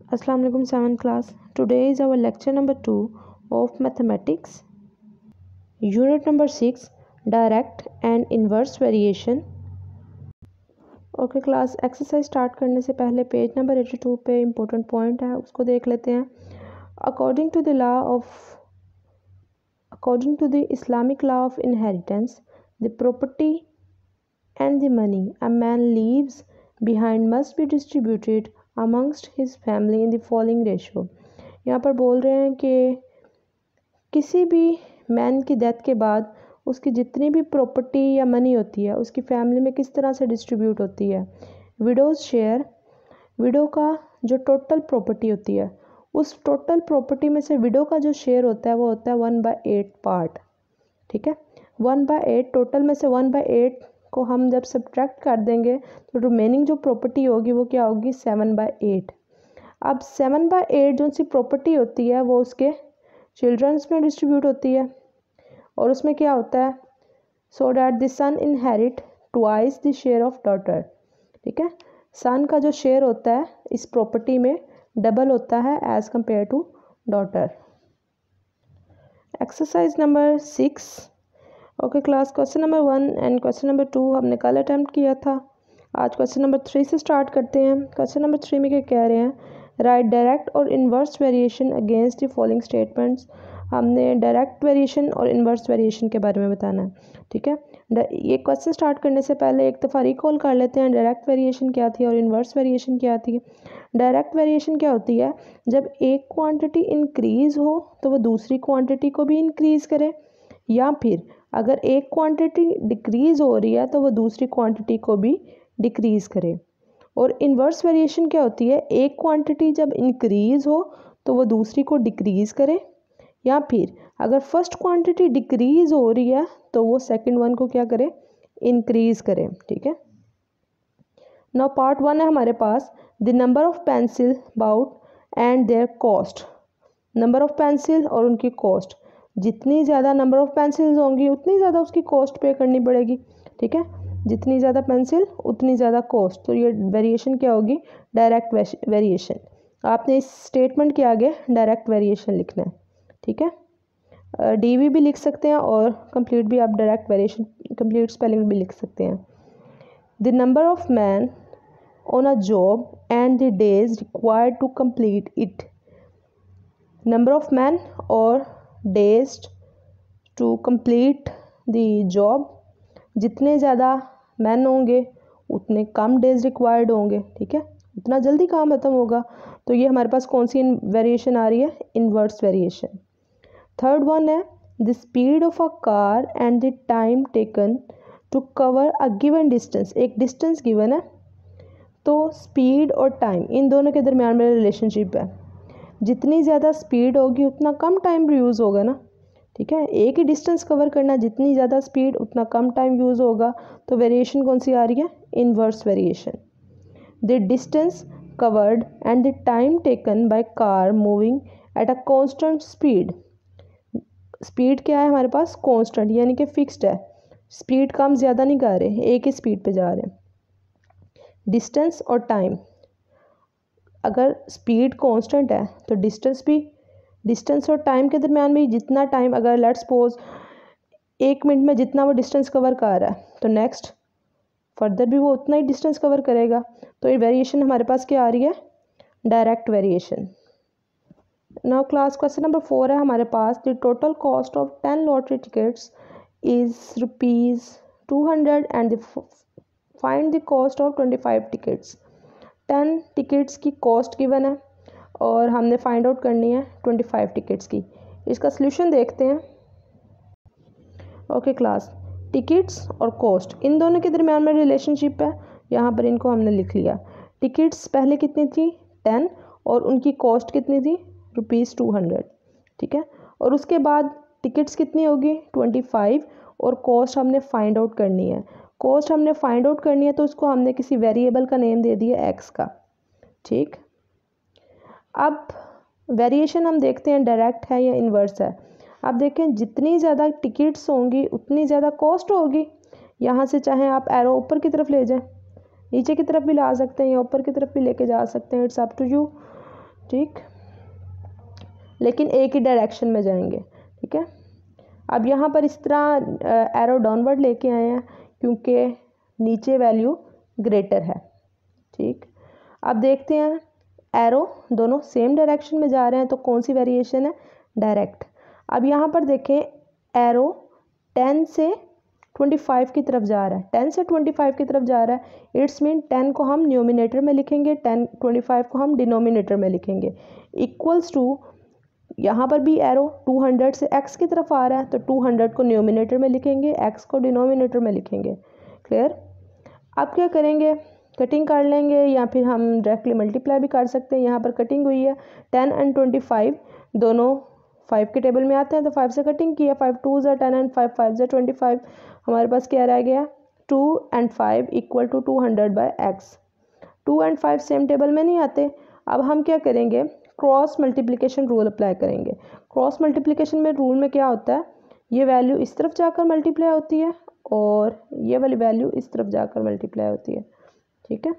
Assalamu alaikum 7th class. Today is our lecture number 2 of mathematics. Unit number 6 direct and inverse variation. Okay class exercise start करने से पहले page number 82 पे important point है उसको देख लेते हैं. According to the Islamic law of inheritance the property and the money a man leaves behind must be distributed amongst his family in the following ratio. यहाँ पर बोल रहे हैं कि किसी भी मैन की डेथ के बाद उसकी जितनी भी प्रॉपर्टी या मनी होती है उसकी फैमिली में किस तरह से डिस्ट्रीब्यूट होती है. विडोज़ शेयर, विडो का जो टोटल प्रॉपर्टी होती है उस टोटल प्रॉपर्टी में से विडो का जो शेयर होता है वो होता है 1/8 पार्ट. ठीक है, 1/8 टोटल में से 1/8 को हम जब सब्ट्रैक्ट कर देंगे तो रिमेनिंग जो प्रॉपर्टी होगी वो क्या होगी 7/8. अब 7/8 जो सी प्रॉपर्टी होती है वो उसके चिल्ड्रंस में डिस्ट्रीब्यूट होती है और उसमें क्या होता है so that the son inherit twice the share of daughter. ठीक है, सन का जो शेयर होता है इस प्रॉपर्टी में डबल होता है as compare to daughter. Exercise number 6. Okay class, question number 1 and question number 2 हमने कल अटैम्प्ट किया था. आज क्वेश्चन नंबर 3 से स्टार्ट करते हैं. क्वेश्चन नंबर 3 में क्या कह रहे हैं, राइट डायरेक्ट और inverse variation against the following statements. हमने डायरेक्ट वेरिएशन और इन्वर्स वेरिएशन के बारे में बताना है. ठीक है, ये क्वेश्चन स्टार्ट करने से पहले एक दफ़ा रिकॉल कर लेते हैं डायरेक्ट वेरिएशन क्या थी और इन्वर्स वेरिएशन क्या थी. डायरेक्ट वेरिएशन क्या होती है, जब एक क्वांटिटी इंक्रीज़ हो तो वो दूसरी क्वांटिटी को भी इंक्रीज़ करे, या फिर अगर एक क्वांटिटी डिक्रीज़ हो रही है तो वो दूसरी क्वांटिटी को भी डिक्रीज़ करे. और इन्वर्स वेरिएशन क्या होती है, एक क्वांटिटी जब इंक्रीज़ हो तो वो दूसरी को डिक्रीज़ करे, या फिर अगर फर्स्ट क्वांटिटी डिक्रीज़ हो रही है तो वो सेकंड वन को क्या करे, इंक्रीज़ करे. ठीक है, नाउ पार्ट 1 है हमारे पास, the number of pencil bought and their cost. Number of pencil और उनकी कॉस्ट, जितनी ज़्यादा नंबर ऑफ पेंसिल्स होंगी उतनी ज़्यादा उसकी कॉस्ट पे करनी पड़ेगी. ठीक है, जितनी ज़्यादा पेंसिल उतनी ज़्यादा कॉस्ट. तो ये वेरिएशन क्या होगी, डायरेक्ट वेरिएशन. आपने इस स्टेटमेंट के आगे डायरेक्ट वेरिएशन लिखना है. ठीक है, डीवी भी लिख सकते हैं और कंप्लीट भी आप डायरेक्ट वेरिएशन कंप्लीट स्पेलिंग भी लिख सकते हैं. The number of man on a job and the days required to complete it. Number of man और days to complete the job, जितने ज़्यादा मैन होंगे उतने कम डेज रिक्वायर्ड होंगे. ठीक है, उतना जल्दी काम खत्म होगा. तो ये हमारे पास कौन सी वेरिएशन आ रही है, इन्वर्स वेरिएशन. थर्ड वन है, the speed of a car and the time taken to cover a given distance. एक डिस्टेंस गिवन है तो स्पीड और टाइम इन दोनों के दरमियान में रिलेशनशिप है. जितनी ज़्यादा स्पीड होगी उतना कम टाइम यूज़ होगा ना. ठीक है, एक ही डिस्टेंस कवर करना, जितनी ज़्यादा स्पीड उतना कम टाइम यूज़ होगा. तो वेरिएशन कौन सी आ रही है, inverse variation. The distance covered and the time taken by car moving at a constant speed. Speed क्या है हमारे पास, कांस्टेंट यानी कि फिक्स्ड है. स्पीड कम ज़्यादा नहीं कर रहे, एक ही स्पीड पे जा रहे हैं. डिस्टेंस और टाइम, अगर स्पीड कांस्टेंट है तो डिस्टेंस और टाइम के दरमियान भी जितना टाइम, अगर लेट्स सपोज 1 मिनट में जितना वो डिस्टेंस कवर कर रहा है तो नेक्स्ट फर्दर भी वो उतना ही डिस्टेंस कवर करेगा. तो ये वेरिएशन हमारे पास क्या आ रही है, direct variation. Now class question number 4 है हमारे पास, the total cost of 10 lottery tickets is ₹200 and find the cost of 25 tickets. 10 tickets की कॉस्ट गिवन है और हमने फाइंड आउट करनी है 25 टिकट्स की. इसका सलूशन देखते हैं. ओके क्लास, टिकट्स और कॉस्ट इन दोनों के दरमियान में रिलेशनशिप है. यहाँ पर इनको हमने लिख लिया. टिकट्स पहले कितनी थी 10 और उनकी कॉस्ट कितनी थी ₹200. ठीक है, और उसके बाद टिकट्स कितनी होगी 25 और कॉस्ट हमने फाइंड आउट करनी है. कॉस्ट हमने फाइंड आउट करनी है तो उसको हमने किसी वेरिएबल का नेम दे दिया x का. ठीक, अब वेरिएशन हम देखते हैं डायरेक्ट है या इन्वर्स है. अब देखें, जितनी ज़्यादा टिकट्स होंगी उतनी ज़्यादा कॉस्ट होगी. यहाँ से चाहे आप एरो ऊपर की तरफ ले जाएं, नीचे की तरफ भी ला सकते हैं या ऊपर की तरफ भी लेके जा सकते हैं, इट्स अप टू यू. ठीक, लेकिन एक ही डायरेक्शन में जाएंगे। ठीक है, अब यहाँ पर इस तरह एरो डाउनवर्ड लेके आए हैं क्योंकि नीचे वैल्यू ग्रेटर है। ठीक, अब देखते हैं एरो दोनों सेम डायरेक्शन में जा रहे हैं तो कौन सी वेरिएशन है, डायरेक्ट। अब यहाँ पर देखें एरो 10 से 25 की तरफ जा रहा है, 10 से 25 की तरफ जा रहा है। इट्स मीन 10 को हम न्यूमिनेटर में लिखेंगे, 25 को हम डिनोमिनेटर में लिखेंगे। इक्वल्स टू यहाँ पर भी एरो 200 से x की तरफ आ रहा है तो 200 को न्यूमिनेटर में लिखेंगे, x को डिनोमिनेटर में लिखेंगे। क्लियर। अब क्या करेंगे, कटिंग कर लेंगे या फिर हम डायरेक्टली मल्टीप्लाई भी कर सकते हैं। यहाँ पर कटिंग हुई है, 10 एंड 25 दोनों 5 के टेबल में आते हैं तो 5 से कटिंग किया, 5 2 ज़ा 10 एंड 5 5 ज़ा 25। हमारे पास क्या रह गया, 2 and 5 equal to 200/x। 2 and 5 same table में नहीं आते। अब हम क्या करेंगे, क्रॉस मल्टीप्लिकेशन रूल अप्लाई करेंगे। क्रॉस मल्टीप्लिकेशन में रूल में क्या होता है, ये वैल्यू इस तरफ जाकर मल्टीप्लाई होती है और ये वाली वैल्यू इस तरफ जाकर मल्टीप्लाई होती है। ठीक है,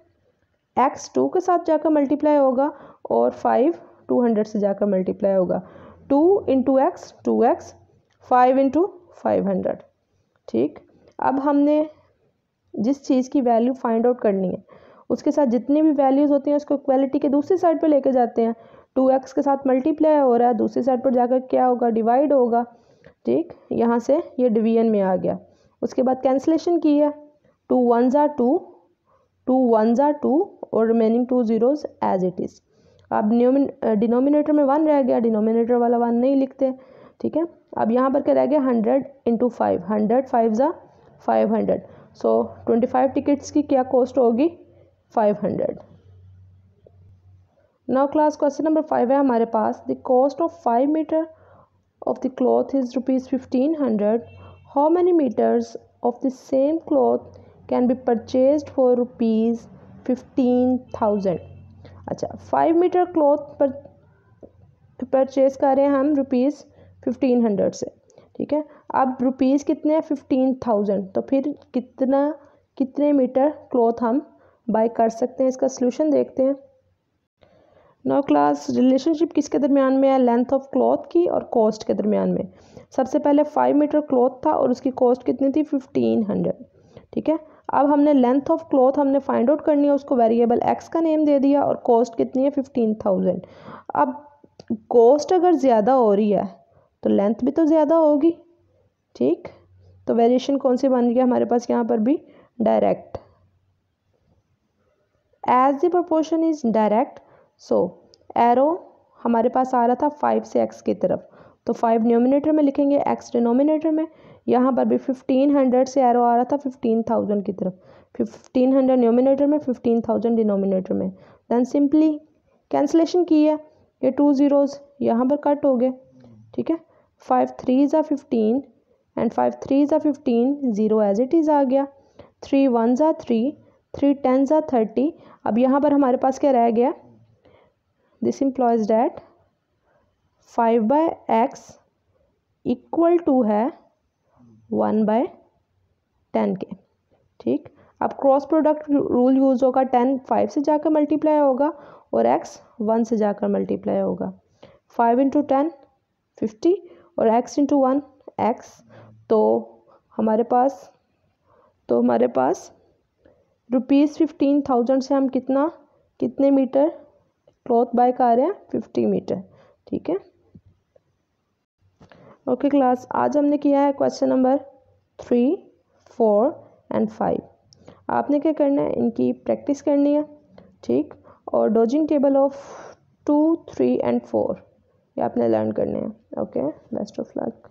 x 2 के साथ जाकर मल्टीप्लाई होगा और 5 200 से जाकर मल्टीप्लाई होगा। 2 इंटू एक्स 2x, 5 इंटू 500। ठीक, अब हमने जिस चीज़ की वैल्यू फाइंड आउट करनी है उसके साथ जितनी भी वैल्यूज़ होती हैं उसको इक्वालिटी के दूसरी साइड पे लेके जाते हैं। 2x के साथ मल्टीप्लाई हो रहा है, दूसरी साइड पर जाकर क्या होगा, डिवाइड होगा। ठीक, यहाँ से ये डिवीजन में आ गया। उसके बाद कैंसिलेशन की है, 2 1 ज़ा 2, 2 1 ज़ा 2 और remaining 2 zeros as it is. अब डिनोमिनेटर में 1 रह गया, डिनोमिनेटर वाला 1 नहीं लिखते। ठीक है, अब यहाँ पर क्या रह गया, 100 इंटू 5, 100 5 ज़ा 500। सो 25 टिकट्स की क्या कॉस्ट होगी, 500। नाउ क्लास क्वेश्चन नंबर 5 है हमारे पास, the cost of 5 metre of the cloth is ₹1500। How many metres of the same cloth can be purchased for ₹15,000। अच्छा, 5 मीटर क्लॉथ पर परचेज कर रहे हैं हम ₹1500 से। ठीक है, अब रुपीज़ कितने हैं, 15,000, तो फिर कितने मीटर क्लॉथ हम बाय कर सकते हैं। इसका सलूशन देखते हैं। नाउ क्लास रिलेशनशिप किसके दरमियान में है, लेंथ ऑफ क्लॉथ की और कॉस्ट के दरमियान में। सबसे पहले 5 मीटर क्लॉथ था और उसकी कॉस्ट कितनी थी, 1500। ठीक है, अब हमने लेंथ ऑफ क्लॉथ हमने फाइंड आउट करनी है, उसको वेरिएबल x का नेम दे दिया और कॉस्ट कितनी है, 15,000। अब कॉस्ट अगर ज़्यादा हो रही है तो लेंथ भी तो ज़्यादा होगी। ठीक, तो वेरिएशन कौन सी बन गया हमारे पास यहाँ पर भी, direct. As the proportion is direct, so arrow हमारे पास आ रहा था 5 से x की तरफ, तो 5 न्यूमिनेटर में लिखेंगे, x डिनोमिनेटर में। यहाँ पर भी 1500 से एरो आ रहा था 15,000 की तरफ, 1500 न्यूमिनेटर में, 15,000 डिनोमिनेटर में। देन सिंपली कैंसिलेशन की है, ये 2 ज़ीरोज़ यहाँ पर कट हो गए। ठीक है, 5 3 ज़ा 15 एंड 5 3 ज़ा 15, 0 एज इट इज़ आ गया। 3 1 ज़ा 3, 3 10 ज़ा 30। अब यहाँ पर हमारे पास क्या रह गया, this implies that 5/x equal to है 1/10 के। ठीक, अब क्रॉस प्रोडक्ट रूल यूज़ होगा, 10 5 से जाकर मल्टीप्लाई होगा और x 1 से जाकर मल्टीप्लाई होगा। 5 इंटू 10 50 और x इंटू 1 x। तो हमारे पास ₹15,000 से हम कितने मीटर क्लॉथ बाय कर रहे हैं, 50 मीटर। ठीक है, ओके क्लास, आज हमने किया है क्वेश्चन नंबर 3 4 एंड 5। आपने क्या करना है, इनकी प्रैक्टिस करनी है। ठीक, और डॉजिंग टेबल ऑफ 2 3 एंड 4 ये आपने लर्न करने हैं। Okay, best of luck.